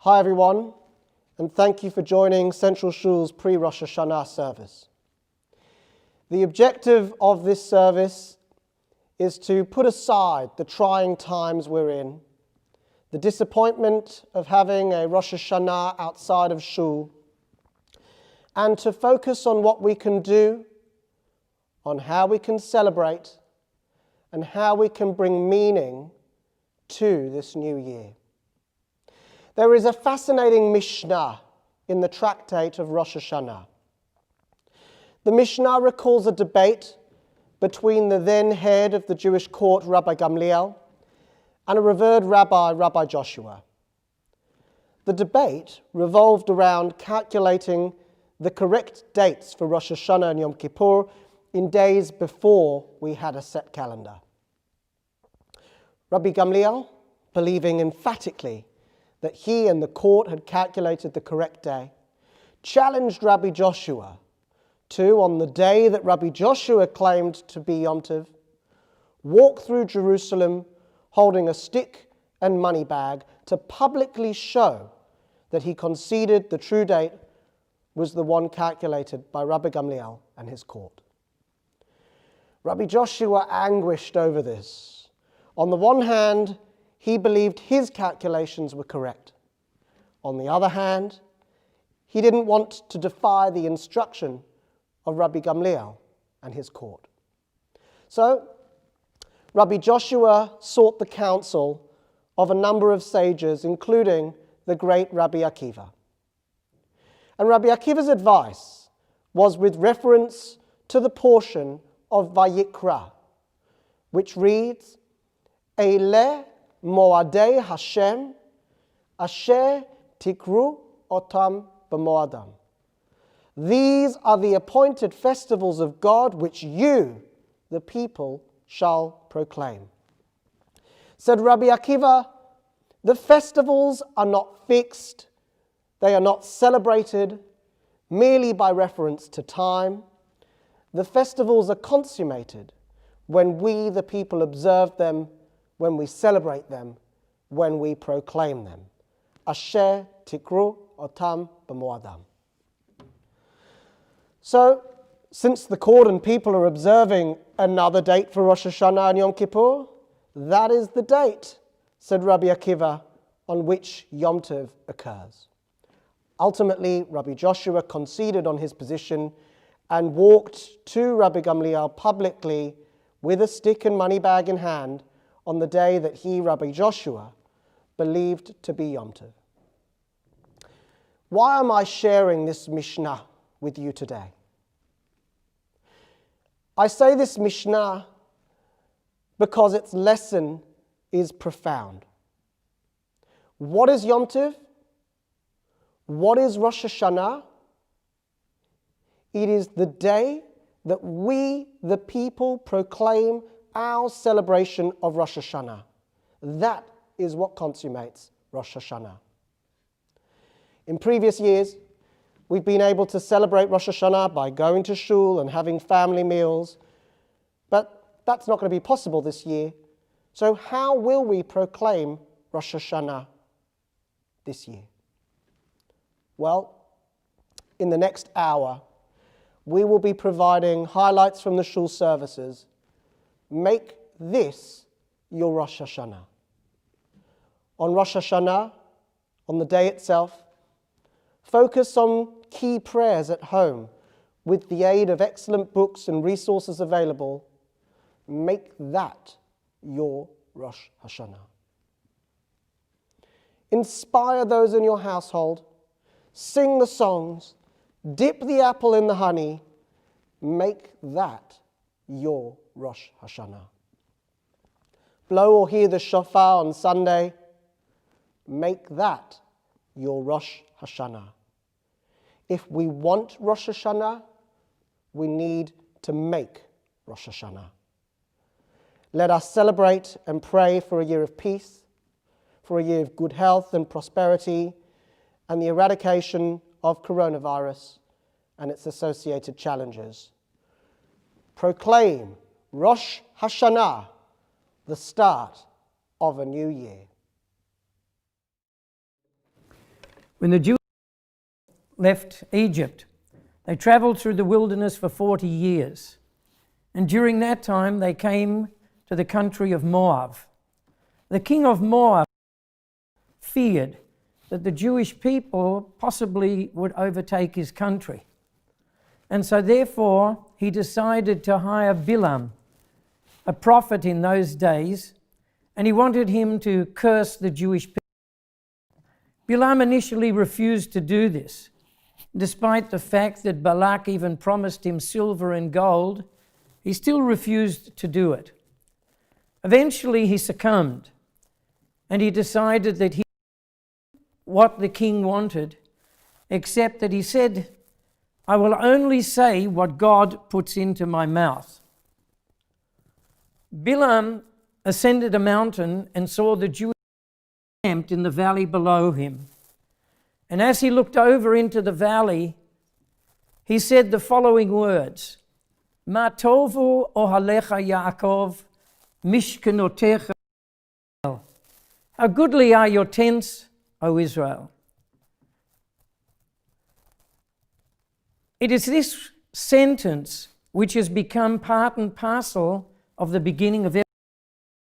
Hi everyone, and thank you for joining Central Shul's pre-Rosh Hashanah service. The objective of this service is to put aside the trying times we're in, the disappointment of having a Rosh Hashanah outside of Shul, and to focus on what we can do, on how we can celebrate, and how we can bring meaning to this new year. There is a fascinating Mishnah in the tractate of Rosh Hashanah. The Mishnah recalls a debate between the then head of the Jewish court, Rabbi Gamliel, and a revered rabbi, Rabbi Joshua. The debate revolved around calculating the correct dates for Rosh Hashanah and Yom Kippur in days before we had a set calendar. Rabbi Gamliel, believing emphatically that he and the court had calculated the correct day, challenged Rabbi Joshua to, on the day that Rabbi Joshua claimed to be Yom Tov, walk through Jerusalem holding a stick and money bag to publicly show that he conceded the true date was the one calculated by Rabbi Gamliel and his court. Rabbi Joshua anguished over this. On the one hand, he believed his calculations were correct. On the other hand, he didn't want to defy the instruction of Rabbi Gamliel and his court. So, Rabbi Joshua sought the counsel of a number of sages, including the great Rabbi Akiva. And Rabbi Akiva's advice was with reference to the portion of Vayikra, which reads, Eileh Moadei Hashem, Asher Tikru Otam B'Moadam. These are the appointed festivals of God which you, the people, shall proclaim. Said Rabbi Akiva, the festivals are not fixed, they are not celebrated merely by reference to time. The festivals are consummated when we, the people, observe them, when we celebrate them, when we proclaim them. Asher Tikru Otam B'Moadam. So, since the court and people are observing another date for Rosh Hashanah and Yom Kippur, that is the date, said Rabbi Akiva, on which Yom Tov occurs. Ultimately, Rabbi Joshua conceded on his position and walked to Rabbi Gamliel publicly with a stick and money bag in hand on the day that he, Rabbi Joshua, believed to be Yom Tov. Why am I sharing this Mishnah with you today? I say this Mishnah because its lesson is profound. What is Yom Tov? What is Rosh Hashanah? It is the day that we, the people, proclaim our celebration of Rosh Hashanah. That is what consummates Rosh Hashanah. In previous years, we've been able to celebrate Rosh Hashanah by going to shul and having family meals, but that's not going to be possible this year. So how will we proclaim Rosh Hashanah this year? Well, in the next hour, we will be providing highlights from the shul services. Make this your Rosh Hashanah. On Rosh Hashanah, on the day itself, focus on key prayers at home with the aid of excellent books and resources available. Make that your Rosh Hashanah. Inspire those in your household. Sing the songs. Dip the apple in the honey. Make that your Rosh Hashanah. Blow or hear the shofar on Sunday. Make that your Rosh Hashanah. If we want Rosh Hashanah, we need to make Rosh Hashanah. Let us celebrate and pray for a year of peace, for a year of good health and prosperity, and the eradication of coronavirus and its associated challenges. Proclaim Rosh Hashanah, the start of a new year. When the Jews left Egypt, they traveled through the wilderness for 40 years. And during that time, they came to the country of Moab. The king of Moab feared that the Jewish people possibly would overtake his country. And so therefore, he decided to hire Bilam, a prophet in those days, and he wanted him to curse the Jewish people. Bilam initially refused to do this, despite the fact that Balak even promised him silver and gold. He still refused to do it. Eventually he succumbed, and he decided that he did what the king wanted, except that he said, "I will only say what God puts into my mouth." Bilam ascended a mountain and saw the Jews camped in the valley below him. And as he looked over into the valley, he said the following words, "Ma tovu ohalecha Yaakov, mishkenotecha." How goodly are your tents, O Israel. It is this sentence which has become part and parcel of the beginning of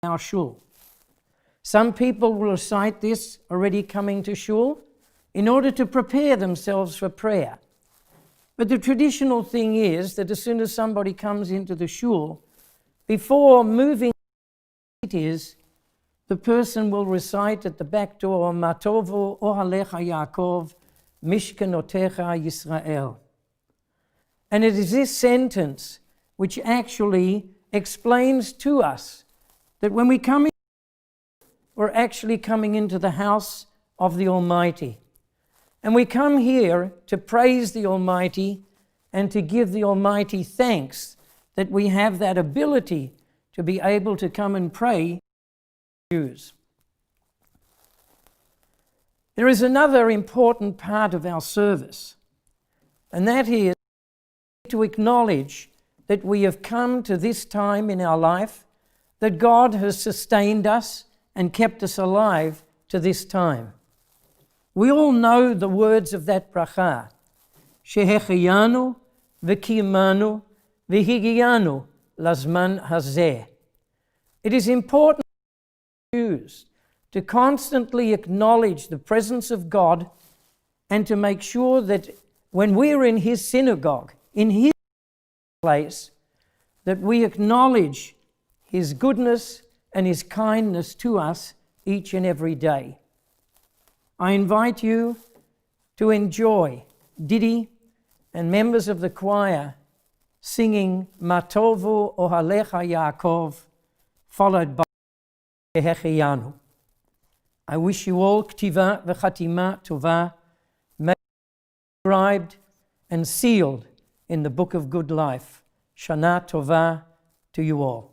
our shul. Some people will recite this already coming to shul in order to prepare themselves for prayer. But the traditional thing is that as soon as somebody comes into the shul, before moving it is, the person will recite at the back door, "Ma tovu ohalecha Yaakov, mishkenotecha Yisrael." And it is this sentence which actually explains to us that when we come in, we're actually coming into the house of the Almighty. And we come here to praise the Almighty and to give the Almighty thanks that we have that ability to be able to come and pray. Jews. There is another important part of our service, and that is to acknowledge that we have come to this time in our life, that God has sustained us and kept us alive to this time. We all know the words of that bracha, Shehecheyanu v'kiyamanu v'higiyanu lazman hazeh. It is important for Jews to constantly acknowledge the presence of God and to make sure that when we're in His synagogue, in His place, that we acknowledge His goodness and His kindness to us each and every day. I invite you to enjoy Didi and members of the choir singing "Ma tovu ohalecha Yaakov," followed by "Shehecheyanu." I wish you all ktiva v'chatima tova, inscribed and sealed in the book of good life. Shana tova to you all.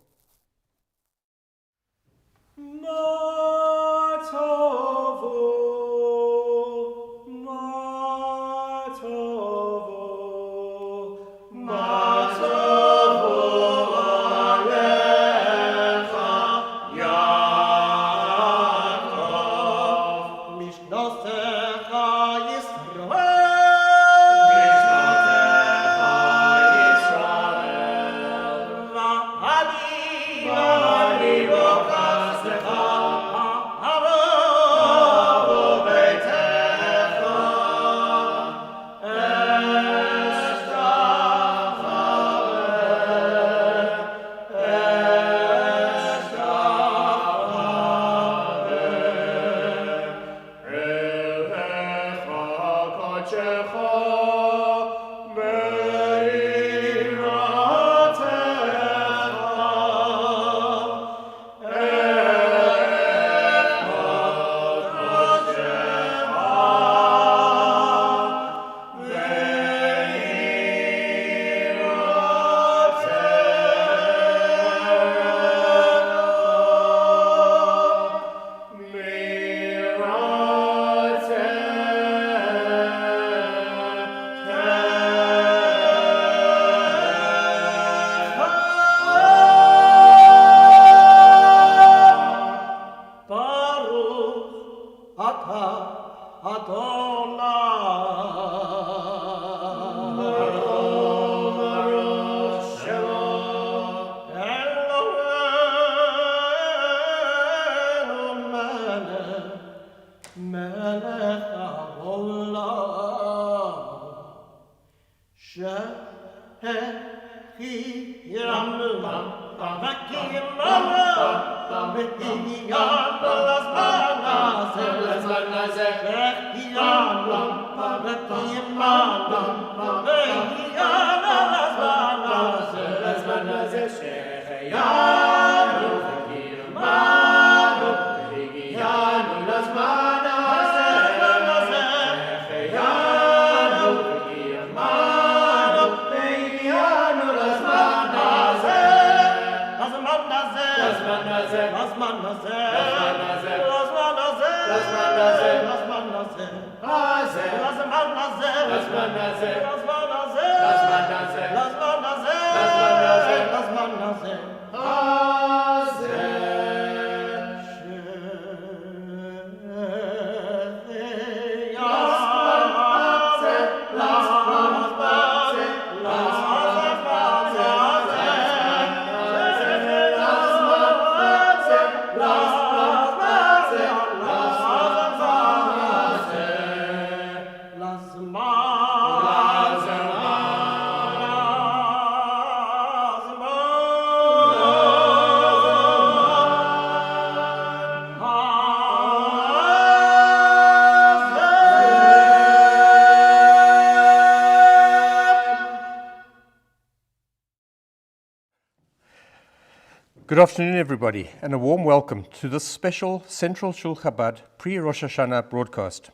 Good afternoon, everybody, and a warm welcome to this special Central Shul Chabad pre-Rosh Hashanah broadcast.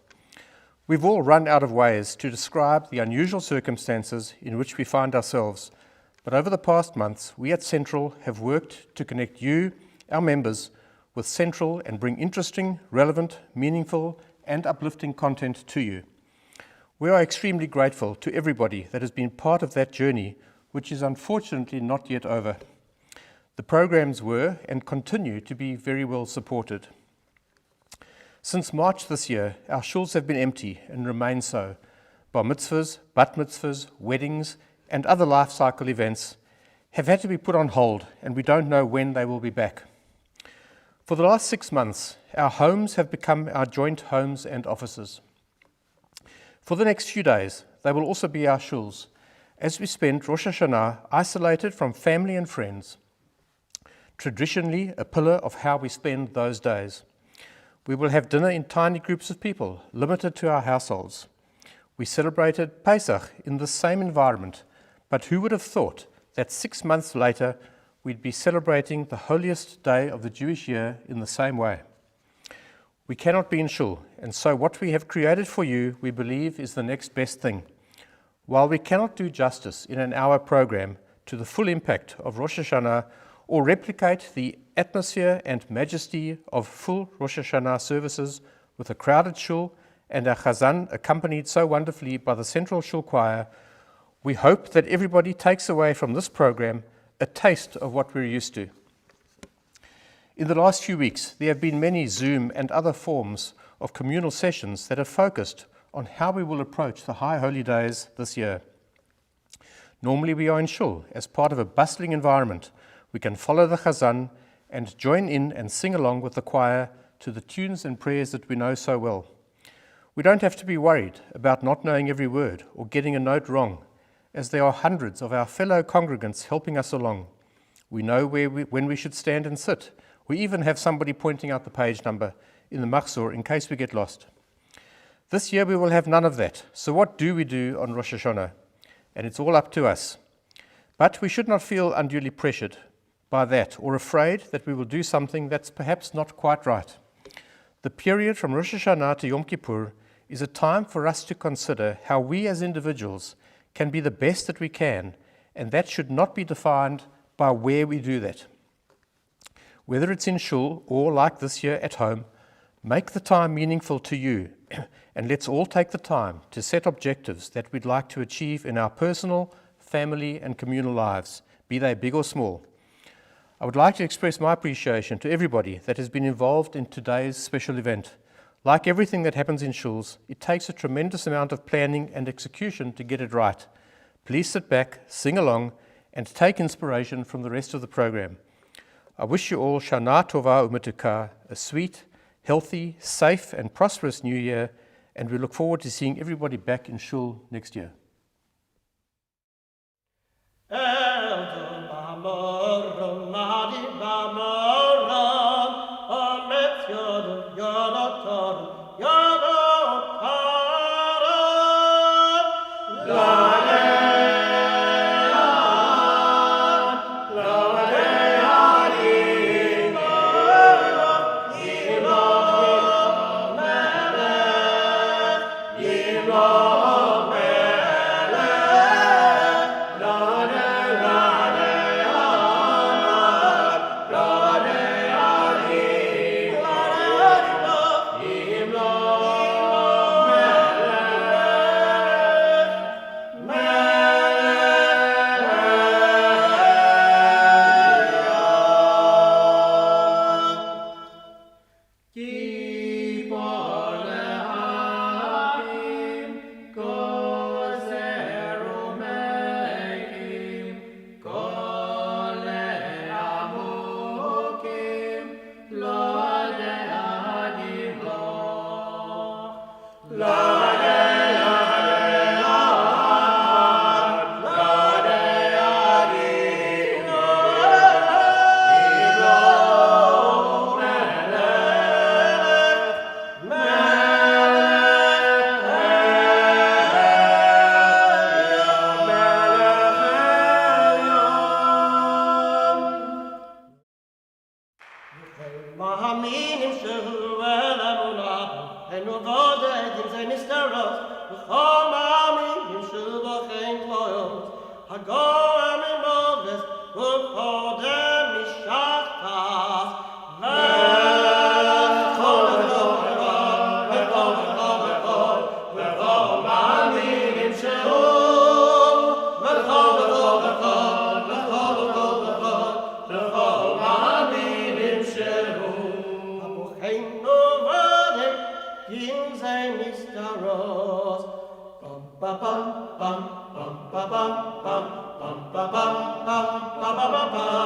We've all run out of ways to describe the unusual circumstances in which we find ourselves, but over the past months, we at Central have worked to connect you, our members, with Central and bring interesting, relevant, meaningful, and uplifting content to you. We are extremely grateful to everybody that has been part of that journey, which is unfortunately not yet over. The programs were and continue to be very well supported. Since March this year, our shuls have been empty and remain so. Bar mitzvahs, bat mitzvahs, weddings, and other life cycle events have had to be put on hold, and we don't know when they will be back. For the last 6 months, our homes have become our joint homes and offices. For the next few days, they will also be our shuls, as we spend Rosh Hashanah isolated from family and friends. Traditionally, a pillar of how we spend those days. We will have dinner in tiny groups of people, limited to our households. We celebrated Pesach in the same environment, but who would have thought that 6 months later we'd be celebrating the holiest day of the Jewish year in the same way? We cannot be in shul, and so what we have created for you, we believe, is the next best thing. While we cannot do justice in an hour program to the full impact of Rosh Hashanah, or replicate the atmosphere and majesty of full Rosh Hashanah services with a crowded shul and our Chazzan accompanied so wonderfully by the Central Shul Choir, we hope that everybody takes away from this program a taste of what we're used to. In the last few weeks, there have been many Zoom and other forms of communal sessions that have focused on how we will approach the high holy days this year. Normally we are in shul as part of a bustling environment. We can follow the Chazzan and join in and sing along with the choir to the tunes and prayers that we know so well. We don't have to be worried about not knowing every word or getting a note wrong, as there are hundreds of our fellow congregants helping us along. We know when we should stand and sit. We even have somebody pointing out the page number in the machzor in case we get lost. This year we will have none of that. So what do we do on Rosh Hashanah? And it's all up to us. But we should not feel unduly pressured by that or afraid that we will do something that's perhaps not quite right. The period from Rosh Hashanah to Yom Kippur is a time for us to consider how we as individuals can be the best that we can, and that should not be defined by where we do that. Whether it's in shul or like this year at home, make the time meaningful to you, and let's all take the time to set objectives that we'd like to achieve in our personal, family, and communal lives, be they big or small. I would like to express my appreciation to everybody that has been involved in today's special event. Like everything that happens in shuls, it takes a tremendous amount of planning and execution to get it right. Please sit back, sing along, and take inspiration from the rest of the program. I wish you all Shana Tova Umetukah, a sweet, healthy, safe, and prosperous new year, and we look forward to seeing everybody back in shul next year. Bamor, מאמינים שהוא אל אמונה אין עובדת אם זה נסתרות וכל מאמינים שהוא בכן תלויות הגורם ממובס וקודם משחקת וכל מאמינים שהוא וכל מאמינים שהוא הבוכנו ודק אם זה נסתרות פם פם פם pam pam pam pam pam pam pam pam pam pam pam pam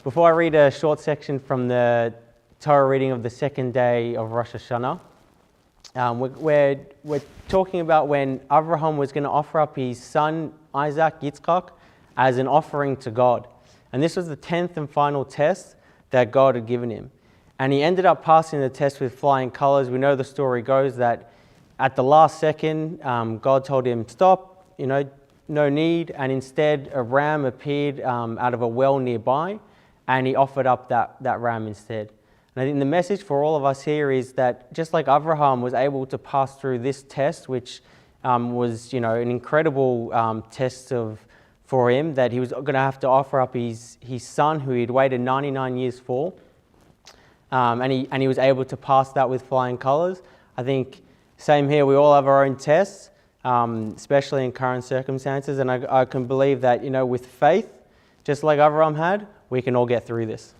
Before I read a short section from the Torah reading of the second day of Rosh Hashanah, we're talking about when Abraham was going to offer up his son Isaac, Yitzchak, as an offering to God. And this was the 10th and final test that God had given him. And he ended up passing the test with flying colors. We know the story goes that at the last second, God told him, stop, no need. And instead, a ram appeared out of a well nearby, and he offered up that ram instead. And I think the message for all of us here is that just like Abraham was able to pass through this test, which was an incredible test for him, that he was going to have to offer up his son who he had waited 99 years for, and he was able to pass that with flying colors. I think same here, we all have our own tests, especially in current circumstances, and I can believe that with faith, just like Abraham had, we can all get through this.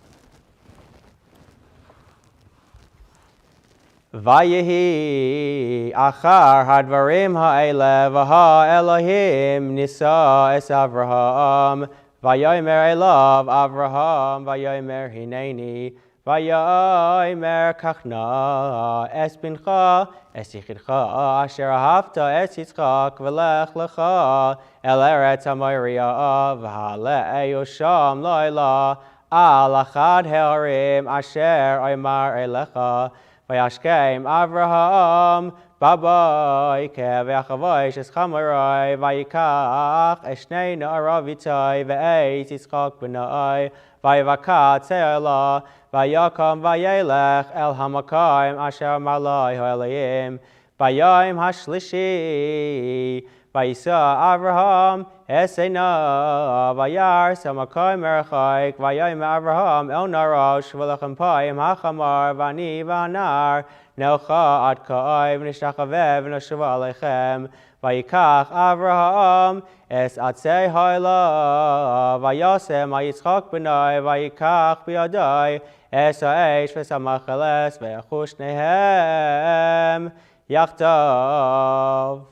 Vayehi achar hadvarim ha'ele v'ha Elohim nisa es Avraham vayomer elav Avraham vayomer hineni vayomer kachna es bincha es yichidcha asher ahavta es Yitzchak v'lech lecha el eretz hamoria v'hale yosham lo'ila al achad ha'arim asher oymar elecha Vayashkem Avraham Babai Keveachavoish Es Chamorai Vayikach Eshnei Na'aravitai Ve'eit Yitzchak B'nai Vayivakat Se'ela Vayakam Vayelech El Hamakayim Asher Malai Ho'elayim Vayayim Hashlishi Vayisa Avraham Esena Vayar Samakai Merchaik Vayayim Avraham El Narosh V'lechem Payim Hachamar Vani Vanar Nelcha Ad Ka'ai V'nishtachavev V'noshava Alechem Vayikach Avraham Es Atzei Ha'ela Vayasem HaYitzchak B'nai Vayikach B'yadai Es Ha'esh V'samacheles V'yachush Nehem Yachtav.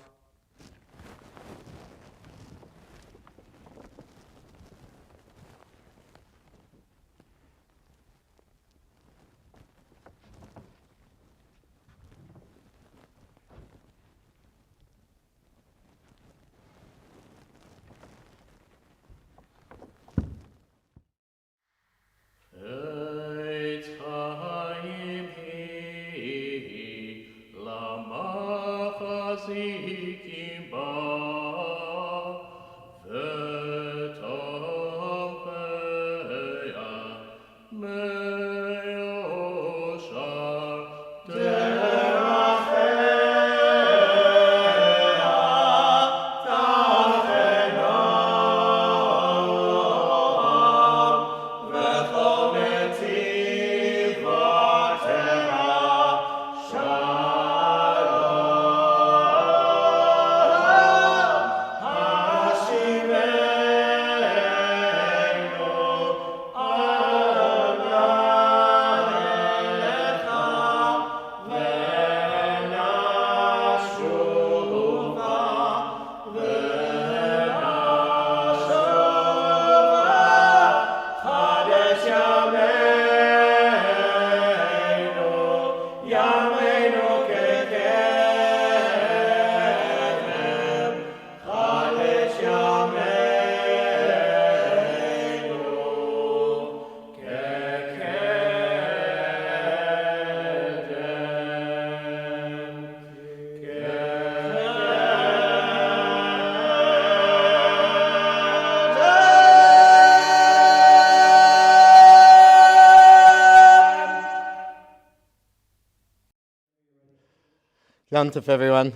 Yantef, everyone,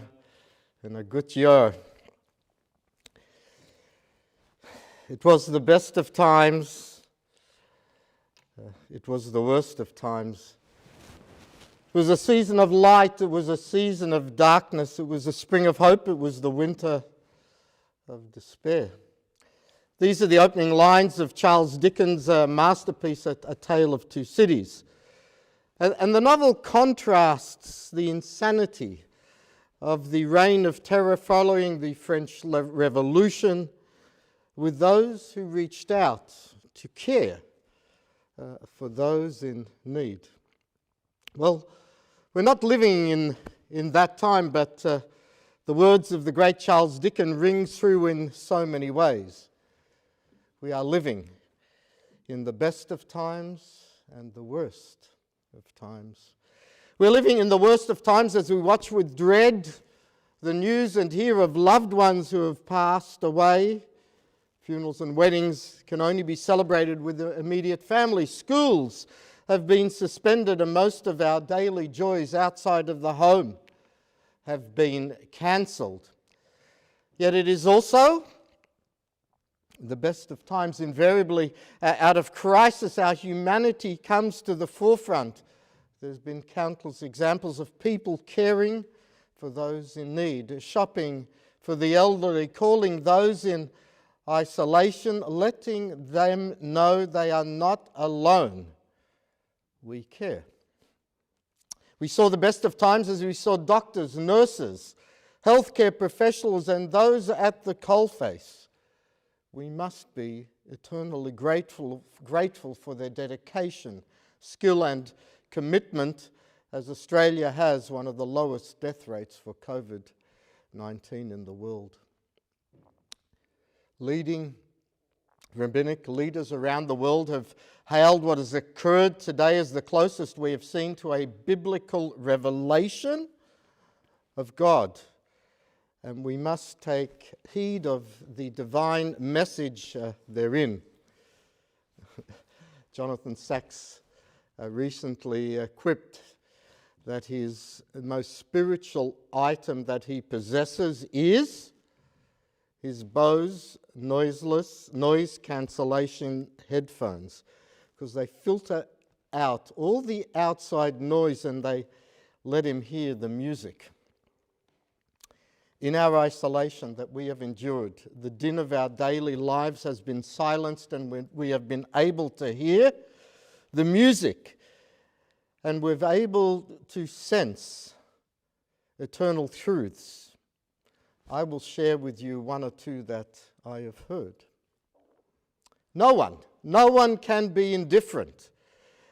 and a good year. It was the best of times. It was the worst of times. It was a season of light. It was a season of darkness. It was a spring of hope. It was the winter of despair. These are the opening lines of Charles Dickens' masterpiece, A Tale of Two Cities. And the novel contrasts the insanity of the reign of terror following the French Revolution with those who reached out to care for those in need. Well, we're not living in that time, but the words of the great Charles Dickens ring through in so many ways. We are living in the best of times and the worst of times. We're living in the worst of times as we watch with dread the news and hear of loved ones who have passed away. Funerals and weddings can only be celebrated with the immediate family. Schools have been suspended, and most of our daily joys outside of the home have been cancelled. Yet it is also the best of times. Invariably, out of crisis, our humanity comes to the forefront. There's been countless examples of people caring for those in need, shopping for the elderly, calling those in isolation, letting them know they are not alone. We care. We saw the best of times as we saw doctors, nurses, healthcare professionals, and those at the coalface. We must be eternally grateful for their dedication, skill, and commitment, as Australia has one of the lowest death rates for COVID-19 in the world. Leading rabbinic leaders around the world have hailed what has occurred today as the closest we have seen to a biblical revelation of God. And we must take heed of the divine message therein. Jonathan Sacks recently quipped that his most spiritual item that he possesses is his Bose noise cancellation headphones, because they filter out all the outside noise and they let him hear the music. In our isolation that we have endured, the din of our daily lives has been silenced, and we have been able to hear the music, and we're able to sense eternal truths. I will share with you one or two that I have heard. No one can be indifferent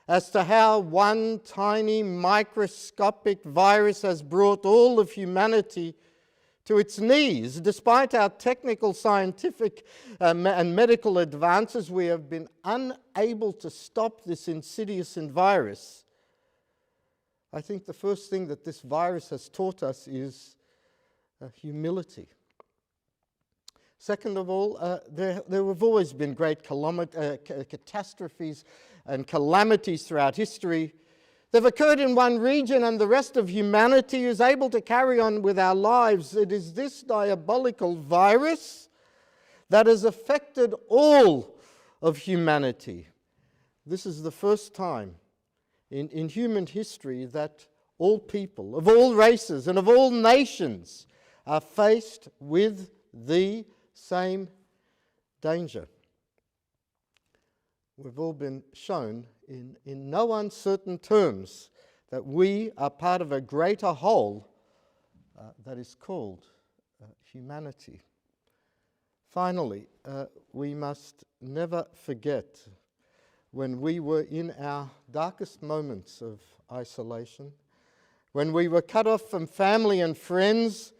as to how one tiny microscopic virus has brought all of humanity to its knees. Despite our technical, scientific and medical advances, we have been unable to stop this insidious virus. I think the first thing that this virus has taught us is humility. Second of all, there have always been great catastrophes and calamities throughout history. They've occurred in one region, and the rest of humanity is able to carry on with our lives. It is this diabolical virus that has affected all of humanity. This is the first time in human history that all people of all races and of all nations are faced with the same danger. We've all been shown in no uncertain terms that we are part of a greater whole that is called humanity. Finally, we must never forget when we were in our darkest moments of isolation, when we were cut off from family and friends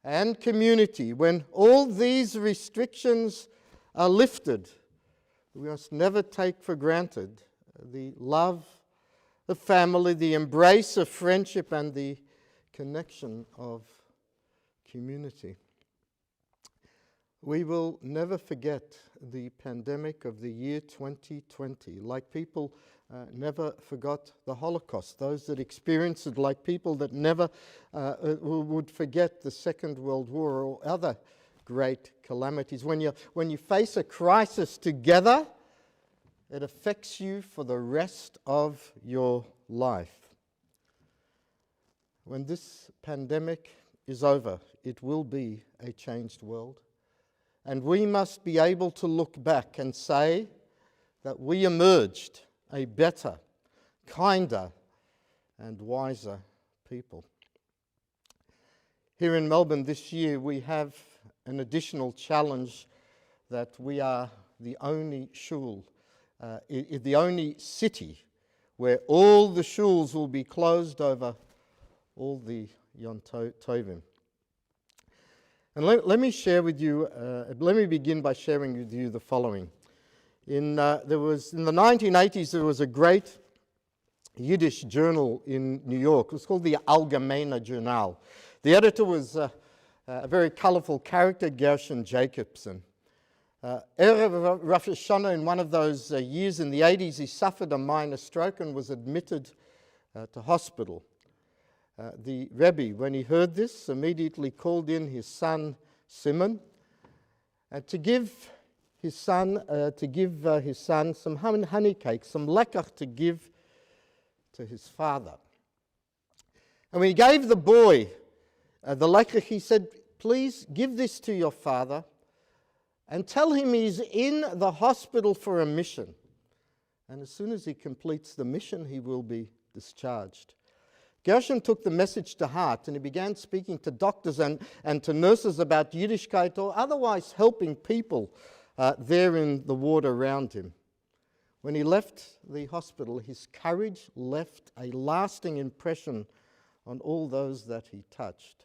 and community, when all these restrictions are lifted, we must never take for granted the love of family, the embrace of friendship, and the connection of community. We will never forget the pandemic of the year 2020, like people never forgot the Holocaust. Those that experienced it, like people that never would forget the Second World War or other great calamities. When you face a crisis together, it affects you for the rest of your life. When this pandemic is over, it will be a changed world. And we must be able to look back and say that we emerged a better, kinder, and wiser people. Here in Melbourne this year, we have an additional challenge that we are the only shul the only city where all the shuls will be closed over all the Yom Tovim. And let me share with you, let me begin by sharing with you the following. In the 1980s, there was a great Yiddish journal in New York. It was called the Allgemeine Journal. The editor was a very colorful character, Gershon Jacobson. Erev Rosh Hashanah, in one of those years in the 80s, he suffered a minor stroke and was admitted to hospital. The Rebbe, when he heard this, immediately called in his son Simon to give his son some honey cake, some lekach to give to his father. And when he gave the boy the lekach, he said, "Please give this to your father and tell him he's in the hospital for a mission. And as soon as he completes the mission, he will be discharged." Gershom took the message to heart, and he began speaking to doctors and to nurses about Yiddishkeit, or otherwise helping people there in the ward around him. When he left the hospital, his courage left a lasting impression on all those that he touched.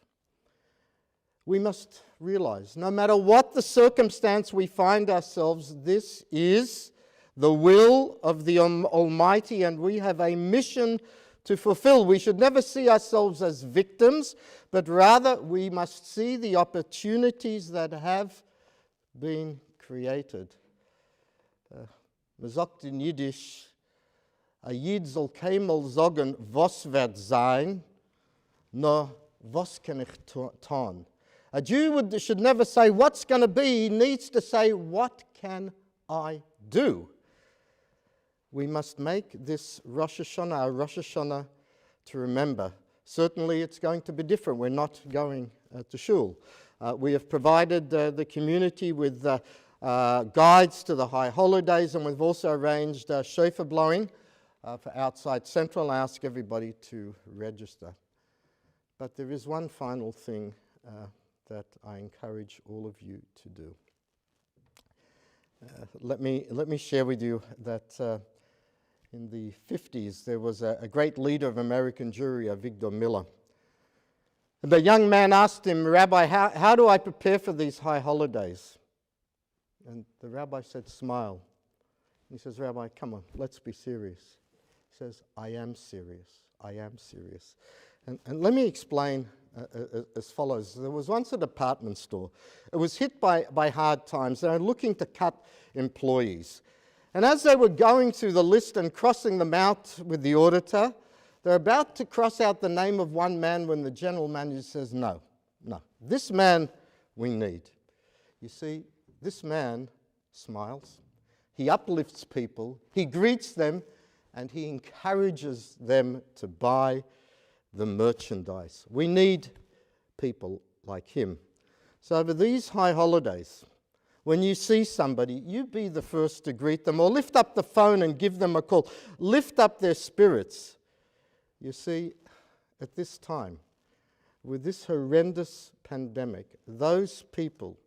We must realize, no matter what the circumstance we find ourselves, this is the will of the Almighty, and we have a mission to fulfill. We should never see ourselves as victims, but rather we must see the opportunities that have been created. Man sagt in Yiddish, a Yid soll keinmal sagen, was wird sein, no, was kann ich tun? A Jew should never say, what's going to be? He needs to say, what can I do? We must make this Rosh Hashanah our Rosh Hashanah to remember. Certainly it's going to be different. We're not going to shul. We have provided the community with guides to the high holidays, and we've also arranged shofar blowing for outside Central. I ask everybody to register. But there is one final thing that I encourage all of you to do. Let me share with you that in the 50s there was a great leader of American Jewry, Victor Miller. And the young man asked him, "Rabbi, how do I prepare for these high holidays?" And the rabbi said, "Smile." He says, "Rabbi, come on, let's be serious." He says, "I am serious. I am serious." And let me explain as follows. There was once a department store. It was hit by hard times. They were looking to cut employees. And as they were going through the list and crossing them out with the auditor, they're about to cross out the name of one man when the general manager says, no, this man we need. You see, this man smiles, he uplifts people, he greets them, and he encourages them to buy the merchandise. We need people like him. So over these high holidays, when you see somebody, you be the first to greet them, or lift up the phone and give them a call. Lift up their spirits. You see, at this time, with this horrendous pandemic, those people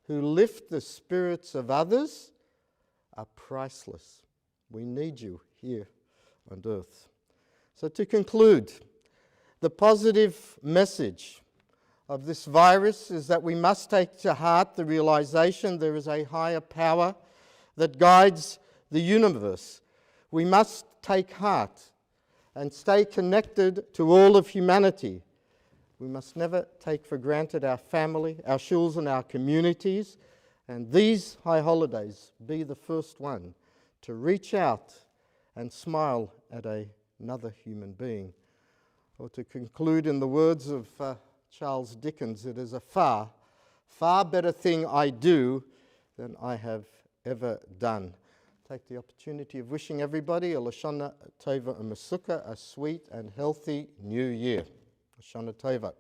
who lift the spirits of others are priceless. We need you here on earth. So to conclude, the positive message of this virus is that we must take to heart the realization there is a higher power that guides the universe. We must take heart and stay connected to all of humanity. We must never take for granted our family, our shuls and our communities, and these high holidays be the first one to reach out and smile at another human being. Or to conclude in the words of Charles Dickens, it is a far, far better thing I do than I have ever done. Take the opportunity of wishing everybody a Unetaneh Tokef and Mesukah, a sweet and healthy new year. Unetaneh Tokef.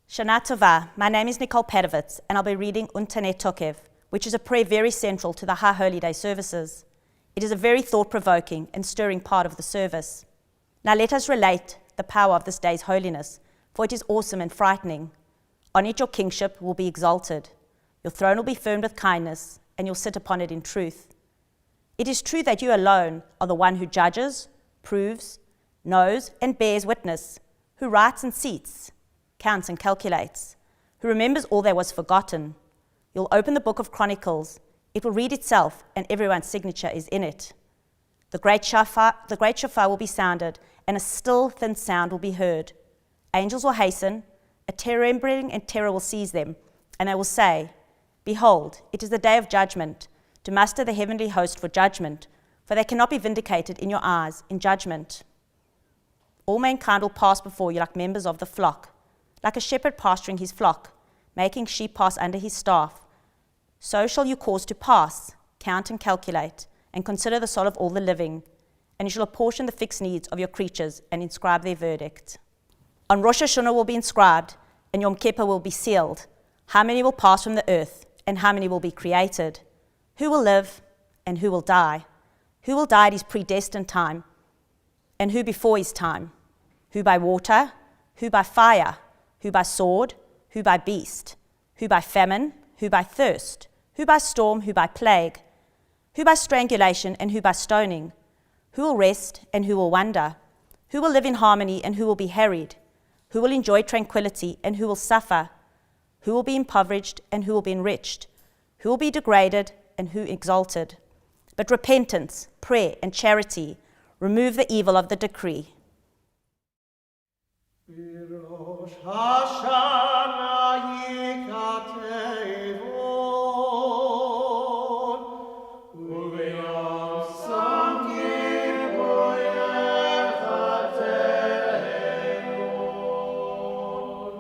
Shana Tova, my name is Nicole Pedovitz, and I'll be reading Unetaneh Tokef, which is a prayer very central to the High Holy Day services. It is a very thought-provoking and stirring part of the service. Now let us relate the power of this day's holiness, for it is awesome and frightening. On it your kingship will be exalted. Your throne will be firmed with kindness, and you'll sit upon it in truth. It is true that you alone are the one who judges, proves, knows, and bears witness, who writes and seats, counts and calculates, who remembers all that was forgotten. You'll open the book of Chronicles. It will read itself, and everyone's signature is in it. The great shofar will be sounded, and a still, thin sound will be heard. Angels will hasten, a trembling and terror will seize them, and they will say, Behold, it is the day of judgment, to muster the heavenly host for judgment, for they cannot be vindicated in your eyes in judgment. All mankind will pass before you like members of the flock, like a shepherd pasturing his flock, making sheep pass under his staff. So shall you cause to pass, count and calculate, and consider the soul of all the living, and you shall apportion the fixed needs of your creatures and inscribe their verdict. On Rosh Hashanah will be inscribed, and Yom Kippur will be sealed. How many will pass from the earth, and how many will be created? Who will live, and who will die? Who will die at his predestined time, and who before his time? Who by water, who by fire, who by sword, who by beast, who by famine, who by thirst, who by storm, who by plague, who by strangulation, and who by stoning? Who will rest, and who will wander? Who will live in harmony, and who will be harried? Who will enjoy tranquility, and who will suffer? Who will be impoverished, and who will be enriched? Who will be degraded, and who exalted? But repentance, prayer, and charity remove the evil of the decree. Rosh Hashanah yikatevon, uveyom samkim boyechatevon,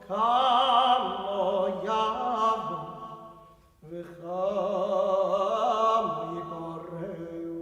kam lo yavon, v'cham yibareun.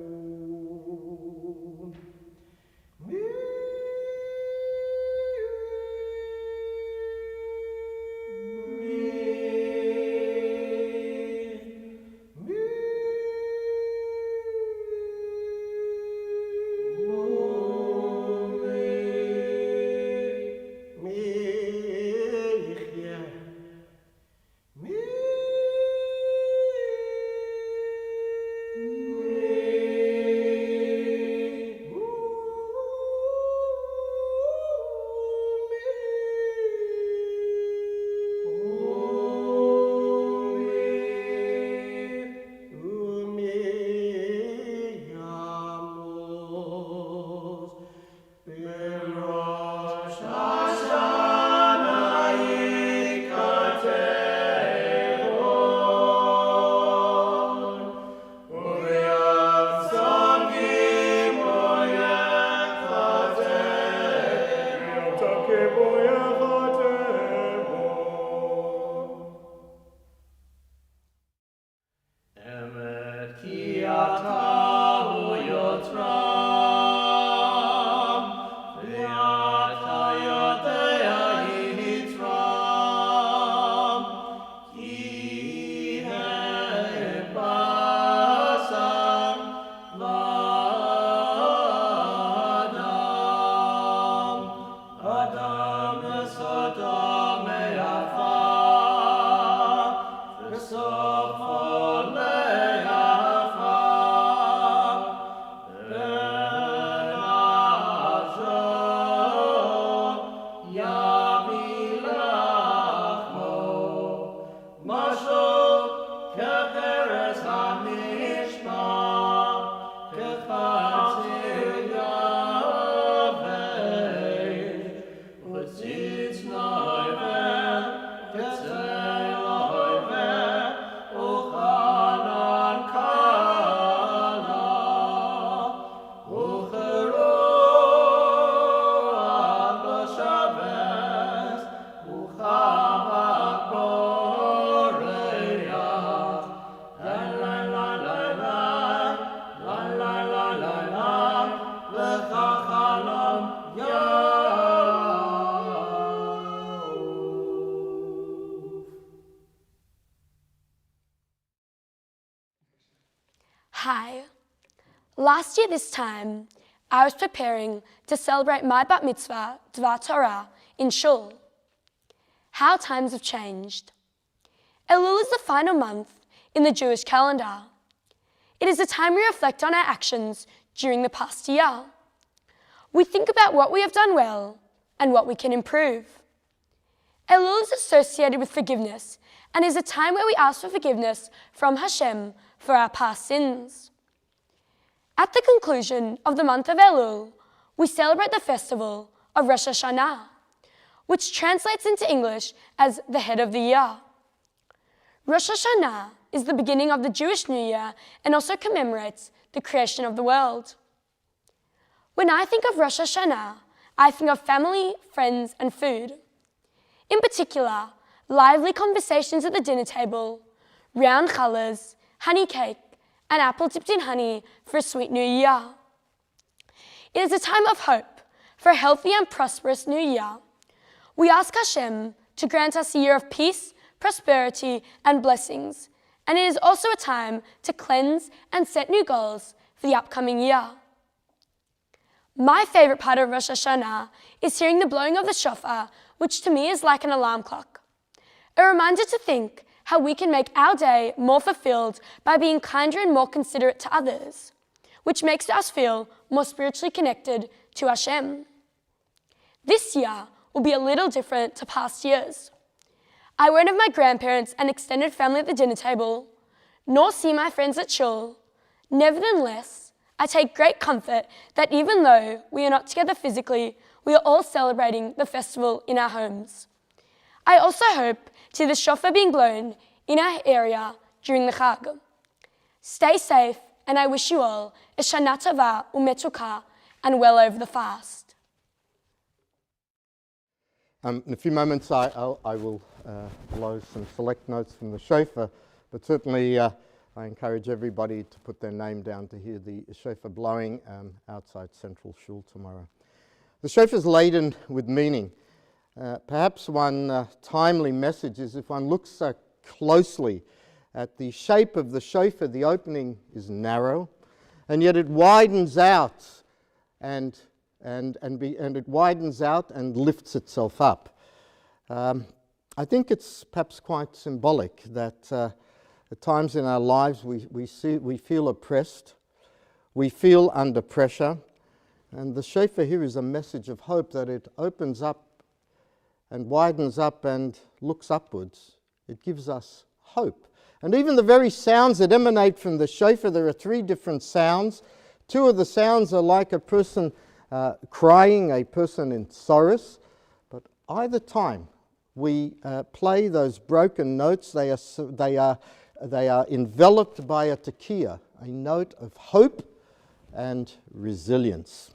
Hi. Last year this time, I was preparing to celebrate my bat mitzvah, Dvar Torah, in Shul. How times have changed. Elul is the final month in the Jewish calendar. It is a time we reflect on our actions during the past year. We think about what we have done well and what we can improve. Elul is associated with forgiveness and is a time where we ask for forgiveness from Hashem for our past sins. At the conclusion of the month of Elul, we celebrate the festival of Rosh Hashanah, which translates into English as the head of the year. Rosh Hashanah is the beginning of the Jewish New Year and also commemorates the creation of the world. When I think of Rosh Hashanah, I think of family, friends, and food. In particular, lively conversations at the dinner table, round challahs, honey cake, and apple dipped in honey for a sweet new year. It is a time of hope for a healthy and prosperous new year. We ask Hashem to grant us a year of peace, prosperity, and blessings, and it is also a time to cleanse and set new goals for the upcoming year. My favourite part of Rosh Hashanah is hearing the blowing of the shofar, which to me is like an alarm clock. A reminder to think how we can make our day more fulfilled by being kinder and more considerate to others, which makes us feel more spiritually connected to Hashem. This year will be a little different to past years. I won't have my grandparents and extended family at the dinner table, nor see my friends at shul. Nevertheless, I take great comfort that even though we are not together physically, we are all celebrating the festival in our homes. I also hope to see the shofar being blown in our area during the Chag. Stay safe, and I wish you all a Shana Tova u'metuka and well over the fast. In a few moments I will blow some select notes from the shofar, but certainly I encourage everybody to put their name down to hear the shofar blowing outside Central Shul tomorrow. The shofar is laden with meaning. Perhaps one timely message is if one looks closely at the shape of the shofar, the opening is narrow, and yet it widens out and it widens out and lifts itself up. I think it's perhaps quite symbolic that at times in our lives we feel oppressed, we feel under pressure, and the shofar here is a message of hope that it opens up and widens up and looks upwards. It gives us hope. And even the very sounds that emanate from the shofar, there are 3 different sounds. 2 of the sounds are like a person crying, a person in sorrow, but either time we play those broken notes, they are enveloped by a tekiah, a note of hope and resilience.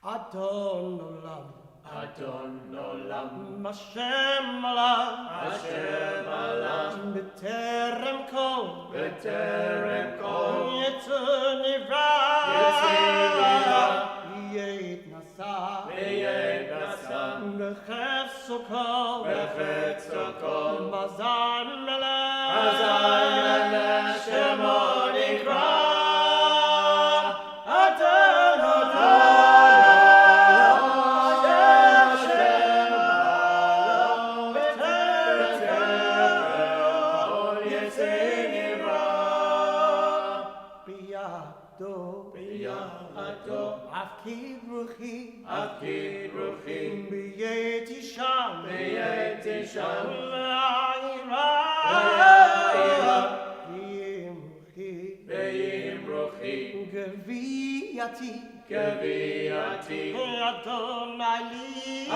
Adon Olam, Adon Olam, Hashem Olam, Hashem Olam, B'terem Kol, B'terem Kol, Yetzun Nivra, Yeit Nasa, Yeit Nasa, B'chef Sokol, B'chef Sokol, Mazan Melech, Mazan Melech, Shemo Nikra, Adon Olam. Afkid ruchi, b'yeti sham, la'ira, b'yim ruchi, geviyati, Adonai li,